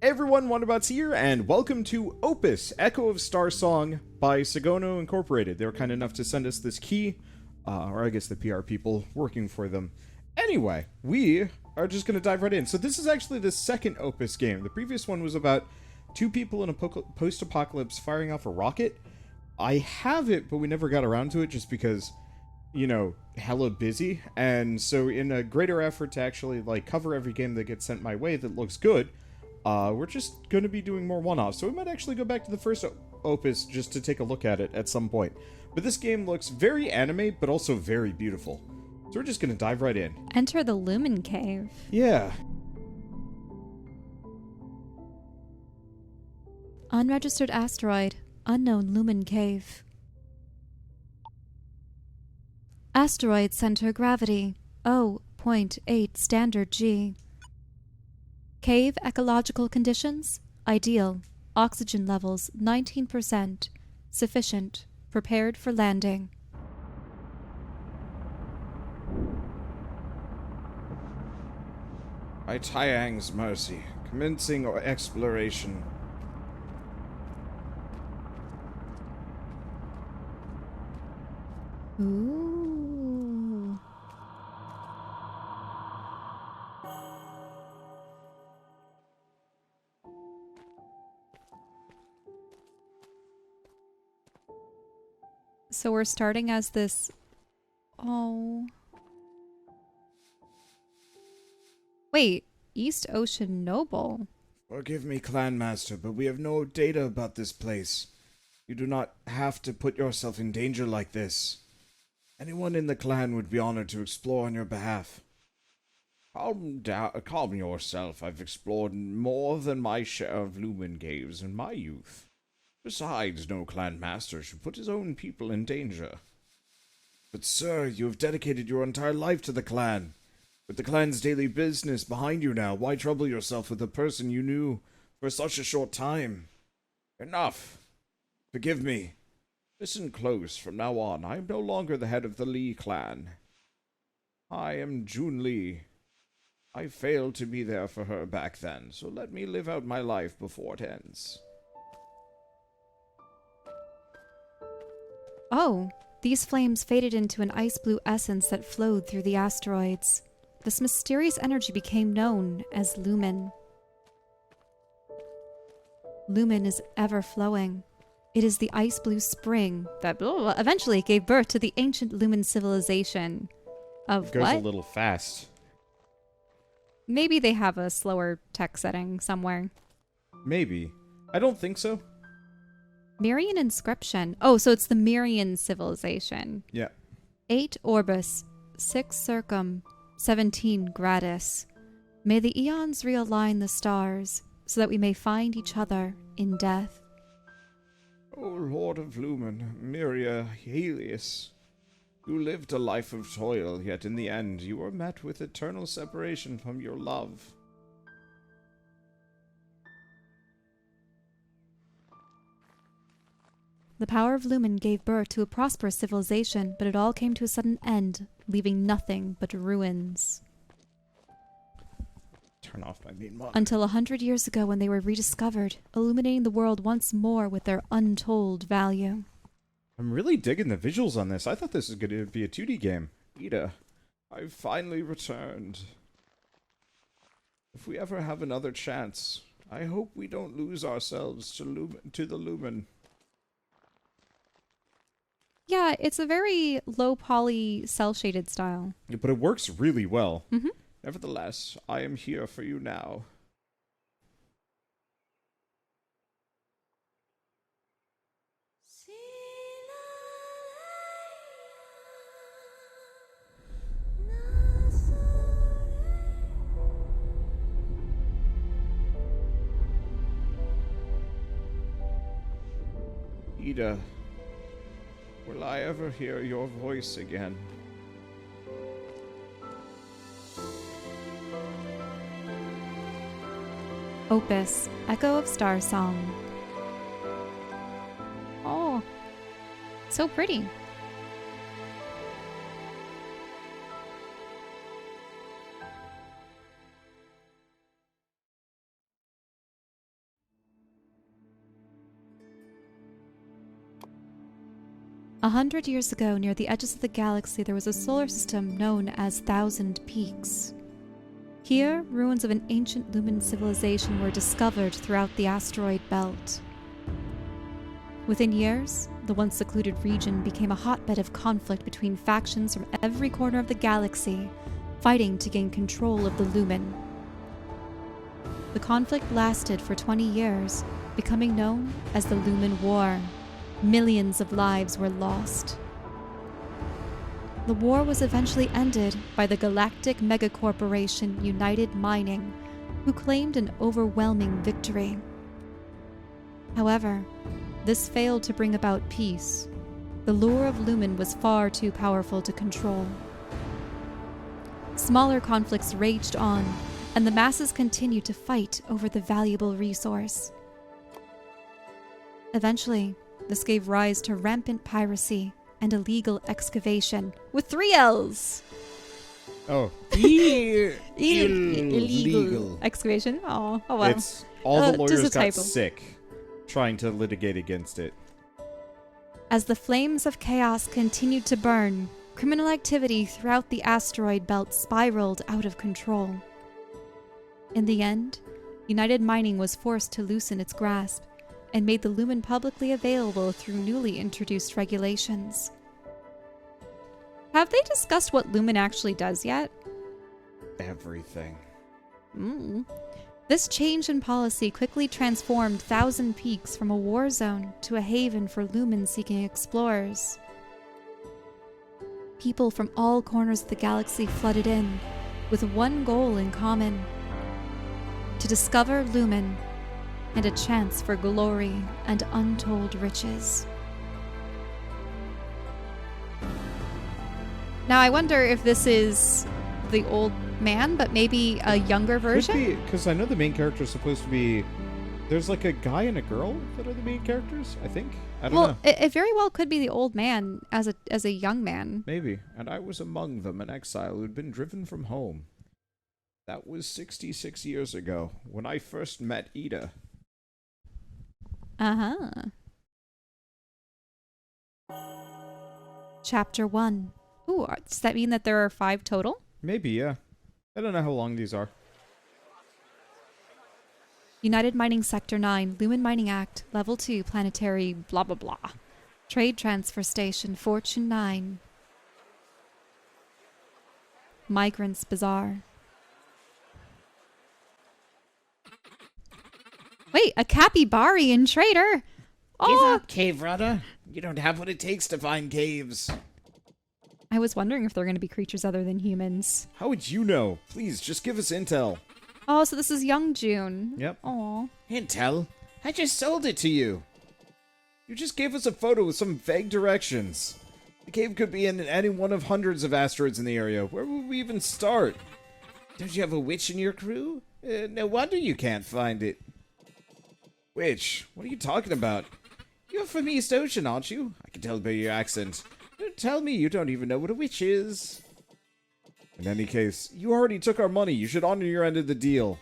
Hey everyone, Wanderbots here, and welcome to OPUS, Echo of Starsong by Sagono Incorporated. They were kind enough to send us this key, or I guess the PR people working for them. Anyway, we are just going to dive right in. So this is actually the second OPUS game. The previous one was about two people in a post-apocalypse firing off a rocket. I have it, but we never got around to it just because, you know, hella busy. And so in a greater effort to actually, like, cover every game that gets sent my way that looks good, we're just going to be doing more one-offs, so we might actually go back to the first opus just to take a look at it at some point. But this game looks very anime, but also very beautiful. So we're just going to dive right in. Enter the Lumen Cave. Yeah. Unregistered asteroid. Unknown Lumen Cave. Asteroid center gravity. 0.8 standard G. Cave ecological conditions? Ideal. Oxygen levels 19%. Sufficient. Prepared for landing. By Taiyang's mercy, commencing our exploration. Ooh. So we're starting as this... Oh. Wait, East Ocean Noble. Forgive me, Clan Master, but we have no data about this place. You do not have to put yourself in danger like this. Anyone in the clan would be honored to explore on your behalf. Calm yourself. I've explored more than my share of Lumen Caves in my youth. Besides, no clan master should put his own people in danger. But sir, you have dedicated your entire life to the clan. With the clan's daily business behind you now, why trouble yourself with a person you knew for such a short time? Enough. Forgive me. Listen close. From now on, I am no longer the head of the Lee clan. I am Jun Lee. I failed to be there for her back then, so let me live out my life before it ends. Oh, these flames faded into an ice blue essence that flowed through the asteroids. This mysterious energy became known as Lumen. Lumen is ever flowing. It is the ice blue spring that eventually gave birth to the ancient Lumen civilization. Of It goes what? a little fast. Maybe they have a slower tech setting somewhere. Maybe. I don't think so. Mirian inscription. Oh, so it's the Mirian civilization. Yeah. 8 Orbis, 6 Circum, 17 Gratis. May the eons realign the stars, so that we may find each other in death. O Lord of Lumen, Miria Helios, you lived a life of toil, yet in the end you were met with eternal separation from your love. The power of Lumen gave birth to a prosperous civilization, but it all came to a sudden end, leaving nothing but ruins. Turn off my main monitor. Until 100 years ago when they were rediscovered, illuminating the world once more with their untold value. I'm really digging the visuals on this. I thought this was going to be a 2D game. Ida, I've finally returned. If we ever have another chance, I hope we don't lose ourselves to the Lumen. Yeah, it's a very low poly cel-shaded style. Yeah, but it works really well. Mm-hmm. Nevertheless, I am here for you now. Ida, will I ever hear your voice again? Opus, Echo of Starsong. Oh, so pretty. 100 years ago, near the edges of the galaxy, there was a solar system known as Thousand Peaks. Here, ruins of an ancient Lumen civilization were discovered throughout the asteroid belt. Within years, the once secluded region became a hotbed of conflict between factions from every corner of the galaxy, fighting to gain control of the Lumen. The conflict lasted for 20 years, becoming known as the Lumen War. Millions of lives were lost. The war was eventually ended by the galactic megacorporation United Mining, who claimed an overwhelming victory. However, this failed to bring about peace. The lure of Lumen was far too powerful to control. Smaller conflicts raged on, and the masses continued to fight over the valuable resource. Eventually, this gave rise to rampant piracy and illegal excavation, with 3 L's. Oh. Illegal excavation? Oh well. It's all the just lawyers a got typo. sick trying to litigate against it. As the flames of chaos continued to burn, criminal activity throughout the asteroid belt spiraled out of control. In the end, United Mining was forced to loosen its grasp and made the Lumen publicly available through newly introduced regulations. Have they discussed what Lumen actually does yet? Everything. This change in policy quickly transformed Thousand Peaks from a war zone to a haven for Lumen-seeking explorers. People from all corners of the galaxy flooded in, with one goal in common: to discover Lumen and a chance for glory and untold riches. Now I wonder if this is the old man, but maybe a younger version? Could be, because I know the main character is supposed to be... There's like a guy and a girl that are the main characters, I think. I don't know. It very well could be the old man as a young man. Maybe. And I was among them, an exile who had been driven from home. That was 66 years ago, when I first met Ida. Uh-huh. Chapter 1. Ooh, does that mean that there are 5 total? Maybe, yeah. I don't know how long these are. United Mining Sector 9, Lumen Mining Act, Level 2, Planetary blah blah blah. Trade Transfer Station, Fortune 9. Migrants Bazaar. Wait, a capybarian trader? Give Oh! up, cave runner. You don't have what it takes to find caves. I was wondering if they're going to be creatures other than humans. How would you know? Please, just give us intel. Oh, so this is young June. Yep. Aw. Intel? I just sold it to you. You just gave us a photo with some vague directions. The cave could be in any one of hundreds of asteroids in the area. Where would we even start? Don't you have a witch in your crew? No wonder you can't find it. Witch? What are you talking about? You're from East Ocean, aren't you? I can tell by your accent. Don't tell me you don't even know what a witch is. In any case, you already took our money. You should honor your end of the deal.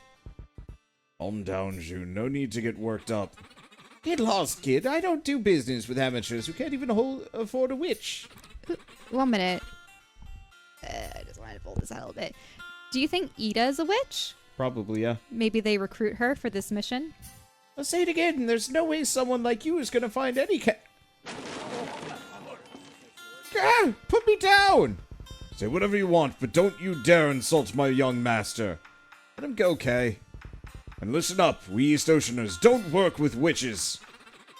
Calm down, June. No need to get worked up. Get lost, kid. I don't do business with amateurs who can't even afford a witch. 1 minute. I just wanted to pull this out a little bit. Do you think Ida is a witch? Probably, yeah. Maybe they recruit her for this mission? I'll say it again. There's no way someone like you is going to find any put me down! Say whatever you want, but don't you dare insult my young master. Let him go, Kay. And listen up, we East Oceaners don't work with witches.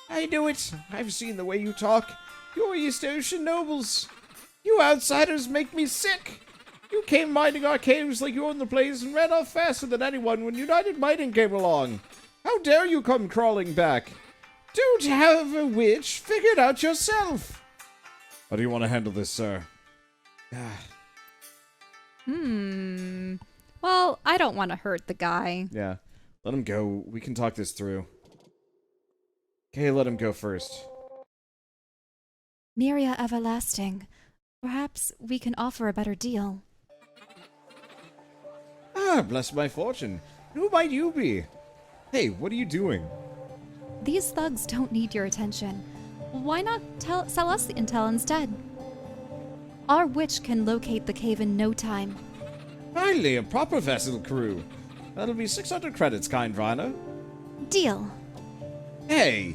I knew it. I've seen the way you talk. You're East Ocean nobles. You outsiders make me sick. You came mining our caves like you owned the place and ran off faster than anyone when United Mining came along. How dare you come crawling back? Don't have a witch. Figure it out yourself. How do you want to handle this, sir? Well, I don't want to hurt the guy. Yeah. Let him go. We can talk this through. Okay, let him go first. Miria Everlasting. Perhaps we can offer a better deal. Ah, bless my fortune. Who might you be? Hey, what are you doing? These thugs don't need your attention. Why not sell us the intel instead? Our witch can locate the cave in no time. Finally, a proper vessel crew. That'll be 600 credits, kind Rhina. Deal. Hey!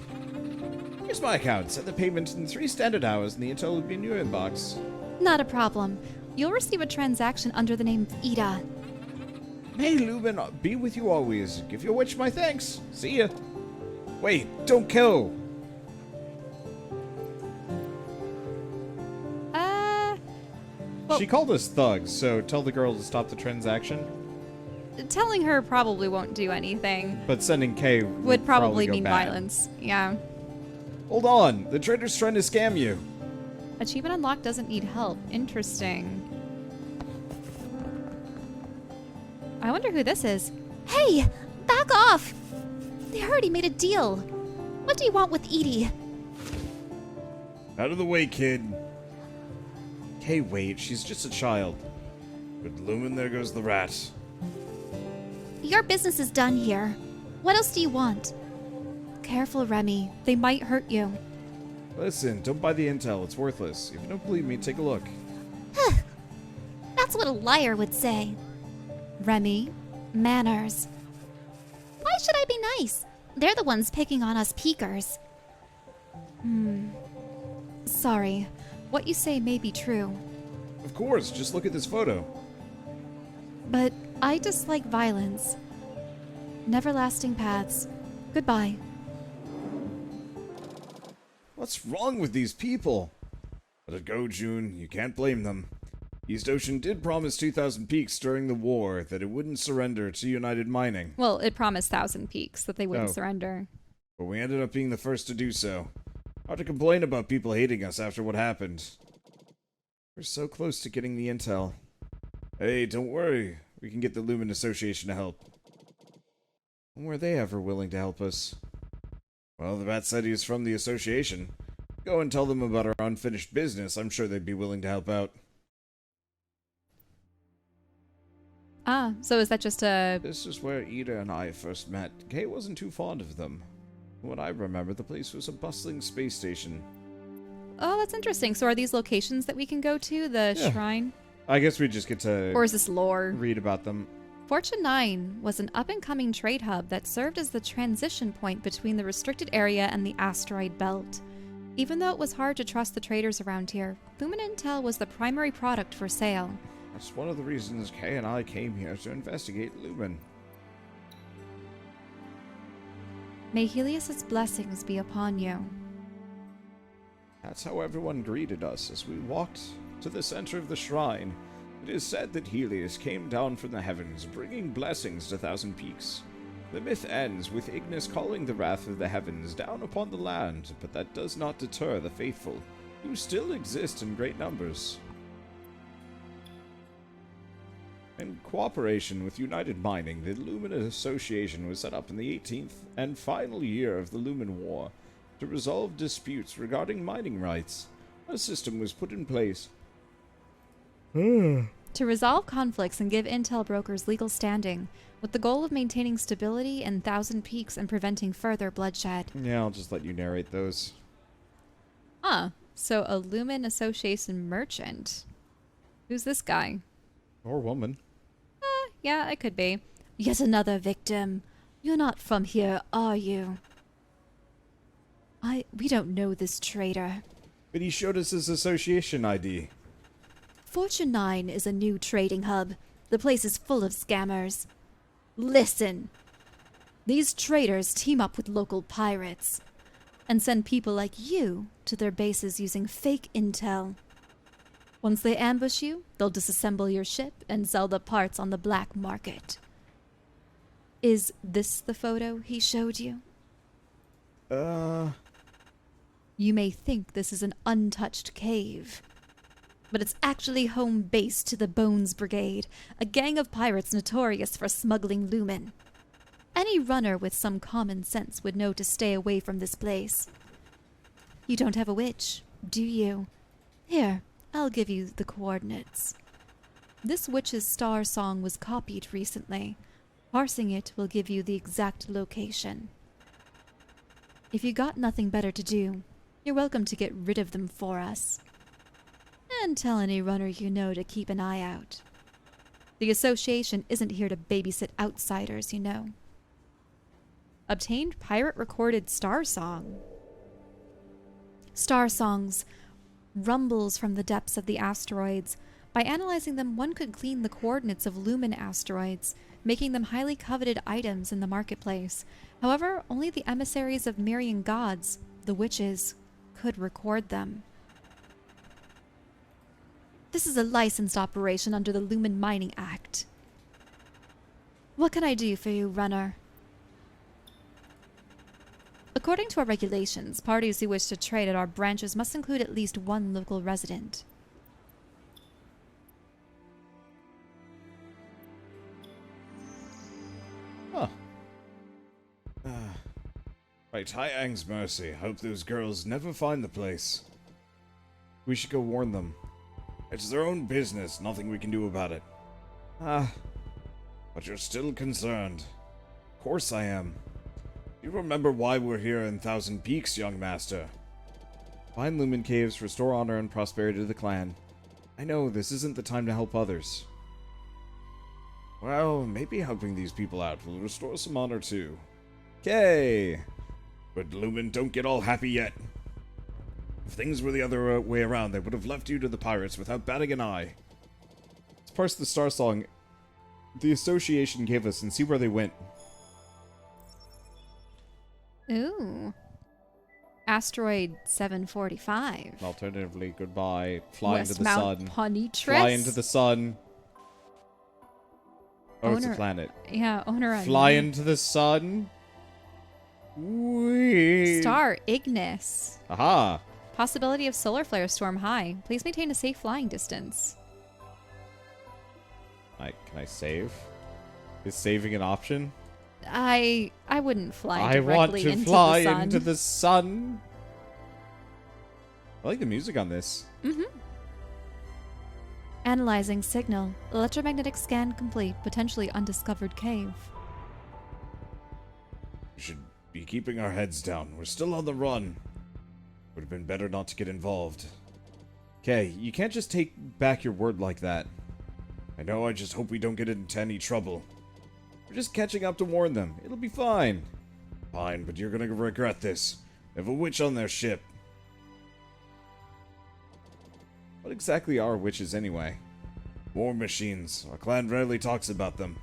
Here's my account. Send the payment in 3 standard hours and the intel will be in your inbox. Not a problem. You'll receive a transaction under the name Ida. May Lumen be with you always. Give your witch my thanks. See ya. Wait, don't kill. Well, She called us thugs, so tell the girl to stop the transaction. telling her probably won't do anything. But sending Kay Would probably go mean bad. violence. Yeah. Hold on, the trader's trying to scam you. Achievement unlocked doesn't need help. Interesting. I wonder who this is. Hey! Back off! They already made a deal. What do you want with Edie? Out of the way, kid. Kay, wait, she's just a child. But Lumen, there goes the rat. Your business is done here. What else do you want? Careful, Remy. They might hurt you. Listen, don't buy the intel, it's worthless. If you don't believe me, take a look. That's what a liar would say. Remy, manners. Why should I be nice? They're the ones picking on us peekers. Sorry. What you say may be true. Of course, just look at this photo. But I dislike violence. Never-lasting paths. Goodbye. What's wrong with these people? Let it go, June. You can't blame them. East Ocean did promise 2,000 peaks during the war that it wouldn't surrender to United Mining. Well, it promised 1,000 peaks that they wouldn't Oh. surrender. But we ended up being the first to do so. Hard to complain about people hating us after what happened. We're so close to getting the intel. Hey, don't worry. We can get the Lumen Association to help. When were they ever willing to help us? Well, the rat said he was from the association. Go and tell them about our unfinished business. I'm sure they'd be willing to help out. Ah, so is that just a... This is where Ida and I first met. Kay wasn't too fond of them. From what I remember, the place was a bustling space station. Oh, that's interesting. So are these locations that we can go to? The Yeah. shrine? I guess we just get to Or is this lore? read about them. Fortune 9 was an up-and-coming trade hub that served as the transition point between the restricted area and the asteroid belt. Even though it was hard to trust the traders around here, Lumen Intel was the primary product for sale. That's one of the reasons Kay and I came here to investigate Lumen. May Helios's blessings be upon you. That's how everyone greeted us as we walked to the center of the shrine. It is said that Helios came down from the heavens, bringing blessings to Thousand Peaks. The myth ends with Ignis calling the wrath of the heavens down upon the land, but that does not deter the faithful, who still exist in great numbers. In cooperation with United Mining, the Lumen Association was set up in the 18th and final year of the Lumen War to resolve disputes regarding mining rights. A system was put in place To resolve conflicts and give intel brokers legal standing, with the goal of maintaining stability in Thousand Peaks and preventing further bloodshed. Yeah, I'll just let you narrate those. Ah, so a Lumen Association merchant. Who's this guy? Or woman. Yeah, it could be. Yet another victim. You're not from here, are you? We don't know this traitor. But he showed us his association ID. Fortune 9 is a new trading hub. The place is full of scammers. Listen. These traders team up with local pirates and send people like you to their bases using fake intel. Once they ambush you, they'll disassemble your ship and sell the parts on the black market. Is this the photo he showed you? You may think this is an untouched cave, but it's actually home base to the Bones Brigade, a gang of pirates notorious for smuggling Lumen. Any runner with some common sense would know to stay away from this place. You don't have a witch, do you? Here, I'll give you the coordinates. This witch's Starsong was copied recently. Parsing it will give you the exact location. If you got nothing better to do, You're welcome to get rid of them for us. And tell any runner you know to keep an eye out. The association isn't here to babysit outsiders, you know. Obtained pirate recorded Starsong. Starsong's rumbles from the depths of the asteroids. By analyzing them, one could glean the coordinates of Lumen asteroids, making them highly coveted items in the marketplace. However, only the emissaries of Myrian gods, the witches, could record them. This is a licensed operation under the Lumen Mining Act. What can I do for you, runner? According to our regulations, parties who wish to trade at our branches must include at least one local resident. Huh. Right, hi Ang's mercy. Hope those girls never find the place. We should go warn them. It's their own business, nothing we can do about it. But you're still concerned. Of course I am. You remember why we're here in Thousand Peaks, young master. Find Lumen Caves, restore honor and prosperity to the clan. I know, this isn't the time to help others. Well, maybe helping these people out will restore some honor too. Okay. But Lumen, don't get all happy yet. If things were the other way around, they would have left you to the pirates without batting an eye. Let's parse the Starsong the association gave us and see where they went. Ooh. Asteroid 745. Alternatively, goodbye. Fly into the Westmount sun. Ponitris. Fly into the sun. Oh, it's a Owner- planet. Yeah, owner Fly unknown. into the sun. Whee. Star Ignis. Aha. Possibility of solar flare storm high. Please maintain a safe flying distance. Can I save? Is saving an option? I wouldn't fly I directly want to into fly the sun. into the sun. I like the music on this. Mm-hmm. Analyzing signal. Electromagnetic scan complete. Potentially undiscovered cave. We should be keeping our heads down. We're still on the run. Would have been better not to get involved. Okay, you can't just take back your word like that. I know, I just hope we don't get into any trouble. We're just catching up to warn them. It'll be fine. Fine, but you're gonna regret this. They have a witch on their ship. What exactly are witches anyway? War machines. Our clan rarely talks about them.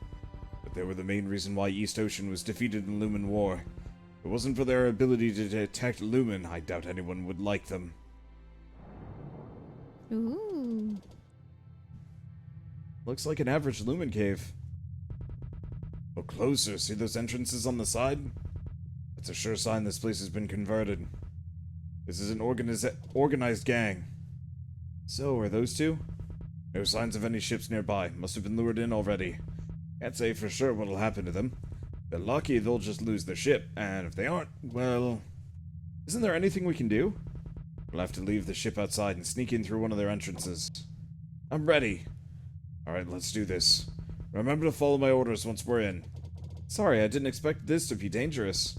But they were the main reason why East Ocean was defeated in Lumen War. If it wasn't for their ability to detect Lumen, I doubt anyone would like them. Ooh. Looks like an average Lumen Cave. Look closer, see those entrances on the side? That's a sure sign this place has been converted. This is an organized gang. So, are those two? No signs of any ships nearby. Must have been lured in already. Can't say for sure what'll happen to them. If they're lucky, they'll just lose their ship, and if they aren't, well... Isn't there anything we can do? We'll have to leave the ship outside and sneak in through one of their entrances. I'm ready. Alright, let's do this. Remember to follow my orders once we're in. Sorry, I didn't expect this to be dangerous.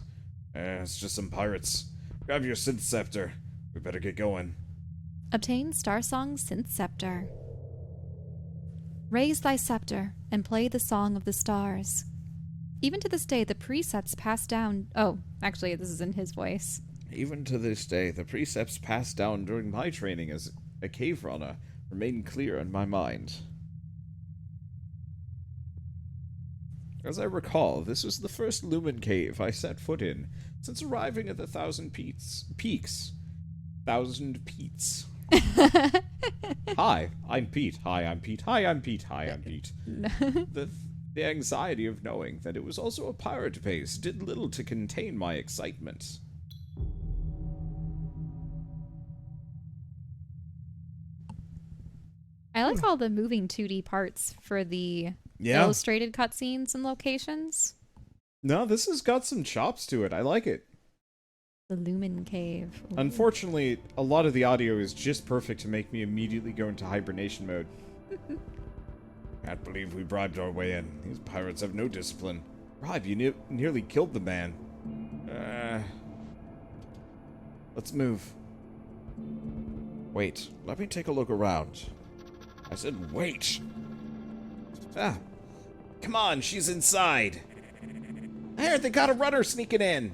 It's just some pirates. Grab your synth scepter. We better get going. Obtain Starsong's synth scepter. Raise thy scepter and play the song of the stars. Even to this day, the precepts passed down... Oh, actually, this is in his voice. Even to this day, the precepts passed down during my training as a cave runner remain clear in my mind. As I recall, this was the first Lumen Cave I set foot in since arriving at the Thousand Peaks. Thousand Peats. Hi, I'm Pete. Hi, I'm Pete. Hi, I'm Pete. Hi, I'm Pete. The anxiety of knowing that it was also a pirate base did little to contain my excitement. I like all the moving 2D parts for the illustrated cutscenes and locations. No, this has got some chops to it. I like it. The Lumen Cave. Ooh. Unfortunately, a lot of the audio is just perfect to make me immediately go into hibernation mode. Can't believe we bribed our way in. These pirates have no discipline. Bribe, you nearly killed the man. Let's move. Wait, let me take a look around. I said wait! Ah, come on, she's inside! I heard they got a runner sneaking in!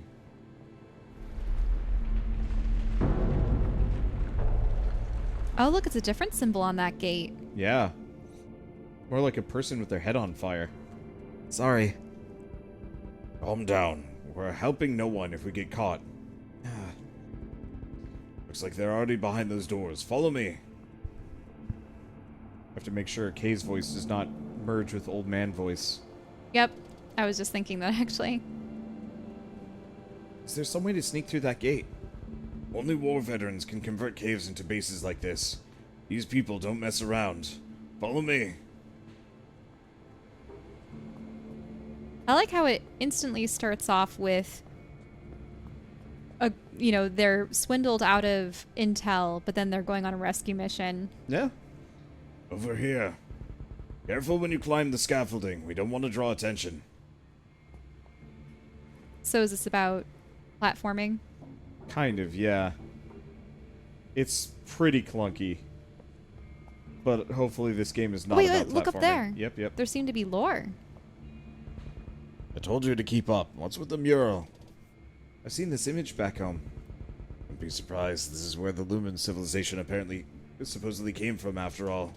Oh, look, it's a different symbol on that gate. Yeah. More like a person with their head on fire. Sorry. Calm down. We're helping no one if we get caught. Looks like they're already behind those doors. Follow me. I have to make sure Kay's voice does not merge with old man voice. Yep, I was just thinking that actually. Is there some way to sneak through that gate? Only war veterans can convert caves into bases like this. These people don't mess around. Follow me. I like how it instantly starts off with they're swindled out of intel, but then they're going on a rescue mission. Yeah. Over here. Careful when you climb the scaffolding. We don't want to draw attention. So is this about platforming? Kind of, yeah. It's pretty clunky. But hopefully this game is not about Wait, look up platforming. there. Yep. There seemed to be lore. I told you to keep up. What's with the mural? I've seen this image back home. Don't be surprised. This is where the Lumen civilization supposedly came from, after all.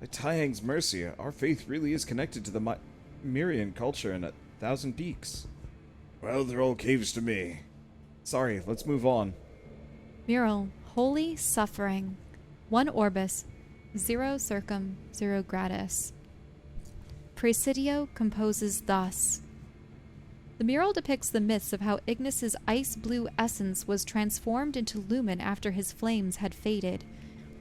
By Taiyang's mercy, our faith really is connected to the Mirian culture and 1,000 peaks. Well, they're all caves to me. Sorry, let's move on. Mural, holy suffering. 1 orbis, 0 circum, 0 gratis. Presidio composes thus. The mural depicts the myths of how Ignis's ice-blue essence was transformed into lumen after his flames had faded.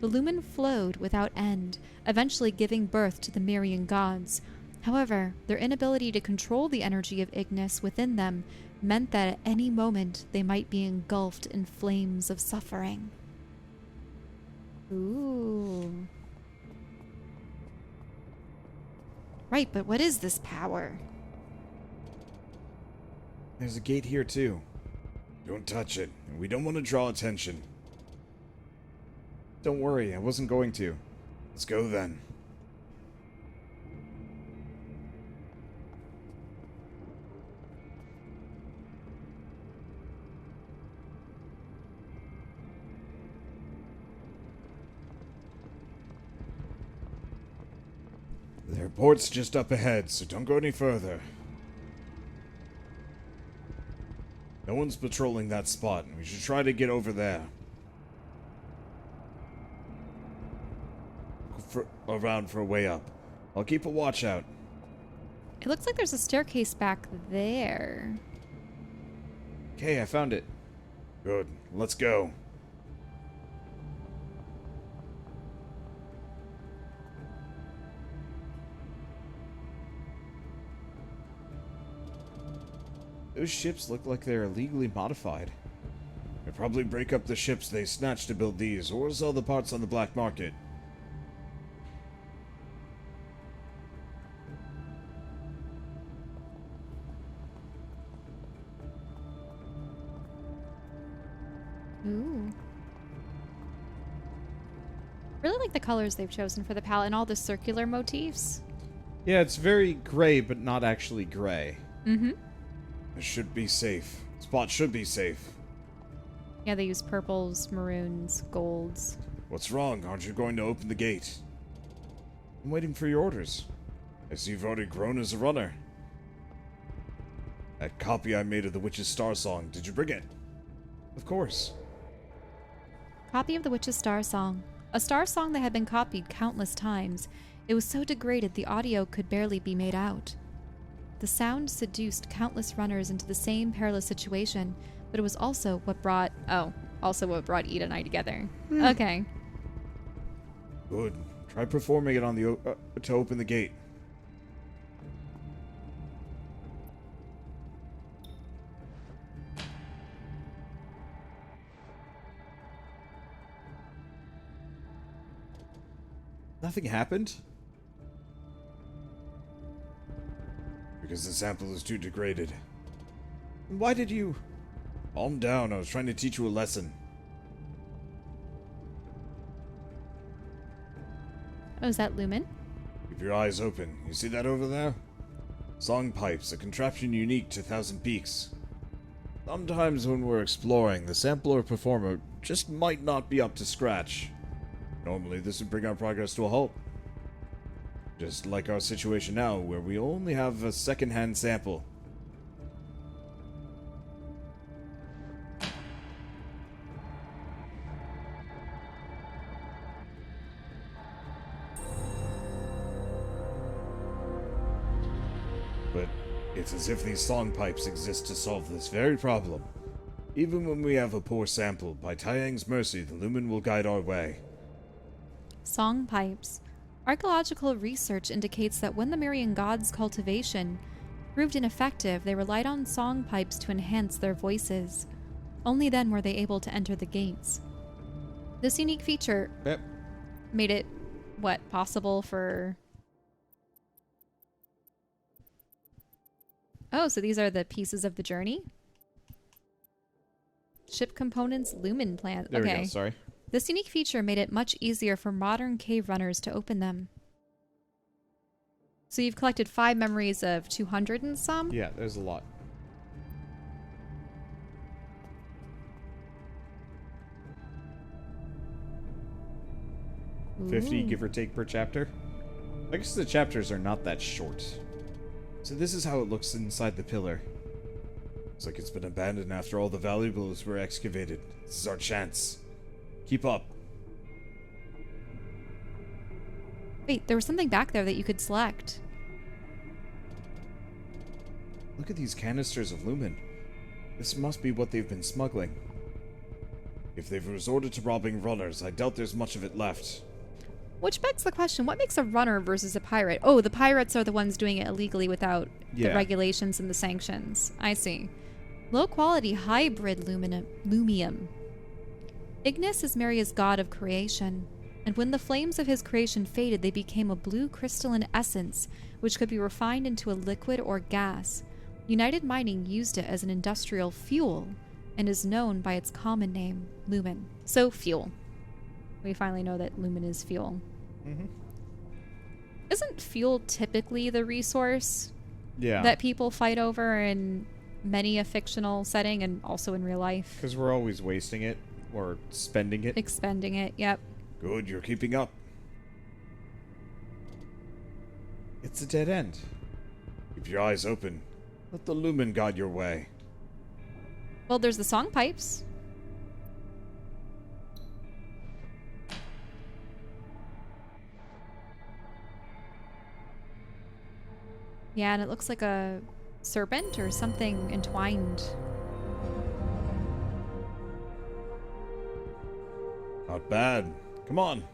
The lumen flowed without end, eventually giving birth to the Mirian gods. However, their inability to control the energy of Ignis within them meant that at any moment they might be engulfed in flames of suffering. Ooh. Right, but what is this power? There's a gate here, too. Don't touch it. We don't want to draw attention. Don't worry, I wasn't going to. Let's go, then. Their port's just up ahead, so don't go any further. No one's patrolling that spot, and we should try to get over there. Around for a way up. I'll keep a watch out. It looks like there's a staircase back there. Okay, I found it. Good. Let's go. Those ships look like they're illegally modified. They probably break up the ships they snatch to build these, or sell the parts on the black market. Ooh. Really like the colors they've chosen for the palette and all the circular motifs. Yeah, it's very gray, but not actually gray. Mm-hmm. It should be safe. Spot should be safe. Yeah, they use purples, maroons, golds. What's wrong? Aren't you going to open the gate? I'm waiting for your orders. I see you've already grown as a runner. That copy I made of the Witch's Starsong, did you bring it? Of course. Copy of the Witch's Starsong. A star song that had been copied countless times. It was so degraded the audio could barely be made out. The sound seduced countless runners into the same perilous situation, but it was also what brought Ida and I together. Okay. Good. Try performing it on the to open the gate. Nothing happened? Because the sample is too degraded. Why did you... Calm down, I was trying to teach you a lesson. Oh, is that Lumen? Keep your eyes open. You see that over there? Song pipes, a contraption unique to Thousand Peaks. Sometimes when we're exploring, the sampler performer just might not be up to scratch. Normally this would bring our progress to a halt. Just like our situation now, where we only have a second-hand sample. But it's as if these song pipes exist to solve this very problem. Even when we have a poor sample, by Taiyang's mercy, the Lumen will guide our way. Song pipes. Archaeological research indicates that when the Marian gods' cultivation proved ineffective, they relied on song pipes to enhance their voices. Only then were they able to enter the gates. This unique feature made it, possible for... Oh, so these are the pieces of the journey? Ship components, Lumen plant. There okay. we go, sorry. This unique feature made it much easier for modern cave runners to open them. So you've collected 5 memories of 200 and some? Yeah, there's a lot. Ooh. 50, give or take, per chapter. I guess the chapters are not that short. So this is how it looks inside the pillar. Looks like it's been abandoned after all the valuables were excavated. This is our chance. Keep up. Wait, there was something back there that you could select. Look at these canisters of lumen. This must be what they've been smuggling. If they've resorted to robbing runners, I doubt there's much of it left. Which begs the question, what makes a runner versus a pirate? Oh, the pirates are the ones doing it illegally without the regulations and the sanctions. I see. Low-quality hybrid lumium. Ignis is Maria's god of creation, and when the flames of his creation faded, they became a blue crystalline essence, which could be refined into a liquid or gas. United Mining used it as an industrial fuel, and is known by its common name, Lumen. So, fuel. We finally know that Lumen is fuel. Mm-hmm. Isn't fuel typically the resource that people fight over in many a fictional setting and also in real life? Because we're always wasting it or spending it. Expending it, yep. Good, you're keeping up. It's a dead end. Keep your eyes open. Let the Lumen guide your way. Well, there's the song pipes. Yeah, and it looks like a serpent or something entwined. Not bad. Come on.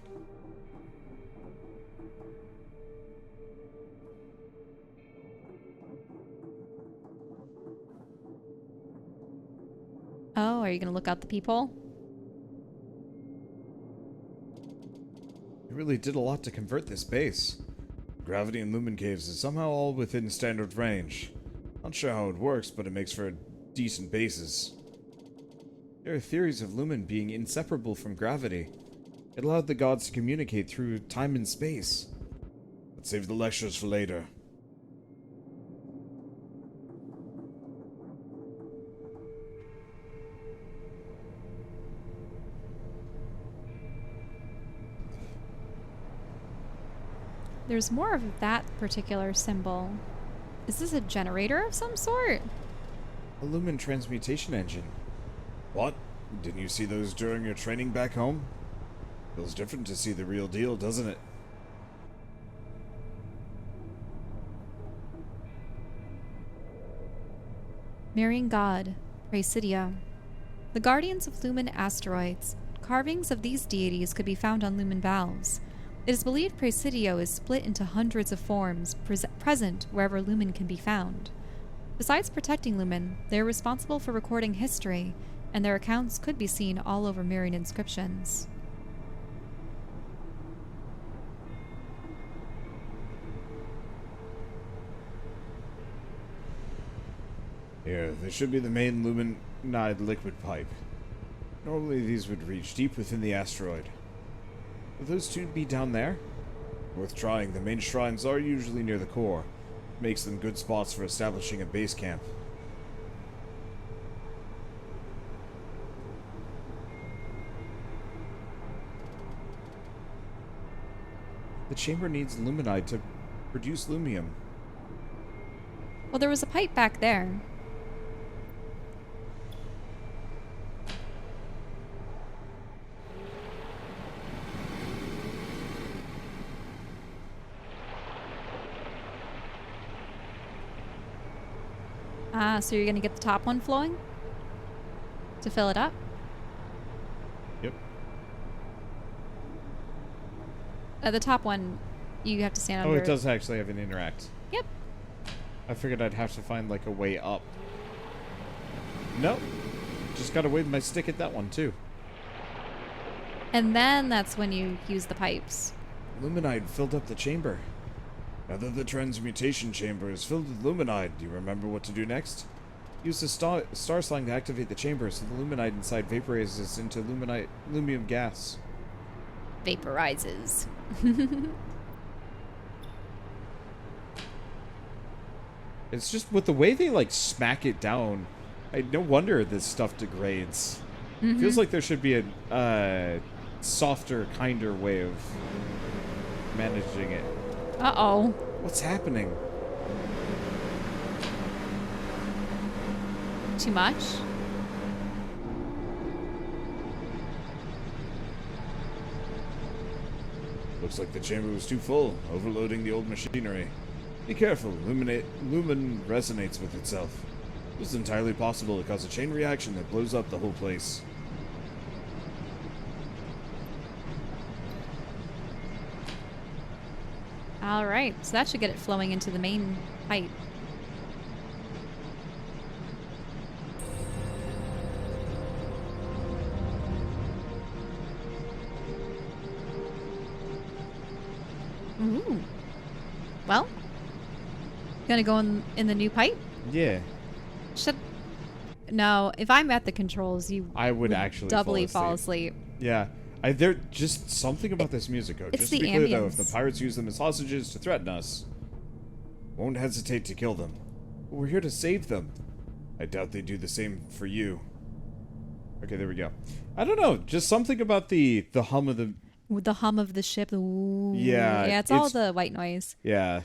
Oh, are you going to look out the peephole? They really did a lot to convert this base. Gravity in Lumen Caves is somehow all within standard range. Not sure how it works, but it makes for decent bases. There are theories of Lumen being inseparable from gravity. It allowed the gods to communicate through time and space. Let's save the lectures for later. There's more of that particular symbol. Is this a generator of some sort? A Lumen transmutation engine. What? Didn't you see those during your training back home? Feels different to see the real deal, doesn't it? Marian god, Presidio. The guardians of Lumen asteroids. Carvings of these deities could be found on Lumen Valves. It is believed Presidio is split into hundreds of forms, present wherever Lumen can be found. Besides protecting Lumen, they are responsible for recording history, and their accounts could be seen all over Marian inscriptions. Here, this should be the main Luminide liquid pipe. Normally these would reach deep within the asteroid. Will those two be down there? Worth trying. The main shrines are usually near the core. Makes them good spots for establishing a base camp. The chamber needs luminide to produce lumium. Well, there was a pipe back there. Ah, so you're gonna get the top one flowing? To fill it up? Yep. The top one, you have to stand under. Oh, it does actually have an interact. Yep. I figured I'd have to find, like, a way up. Nope. Just gotta wave my stick at that one, too. And then that's when you use the pipes. Luminide filled up the chamber. Now that the transmutation chamber is filled with luminide, do you remember what to do next? Use the Starsong to activate the chamber so the luminide inside vaporizes into lumium gas. Vaporizes. It's just with the way they, like, smack it down. No wonder this stuff degrades. Feels like there should be a softer, kinder way of managing it. Uh-oh. What's happening? Too much? Looks like the chamber was too full, overloading the old machinery. Be careful, Lumen resonates with itself. This is entirely possible to cause a chain reaction that blows up the whole place. Alright, so that should get it flowing into the main pipe. Ooh. Well, gonna go in the new pipe? Yeah. Should... No, if I'm at the controls, you I would actually doubly fall fall asleep. Yeah. There just something about this music. It's Just the to be clear, though, if ambience. the pirates use them as hostages to threaten us, Won't hesitate to kill them. but we're here to save them. I doubt they do the same for you. Okay, there we go. I don't know, just something about the hum of the... With the hum of the ship. Ooh. Yeah, Yeah, it's all it's- the white noise. Yeah,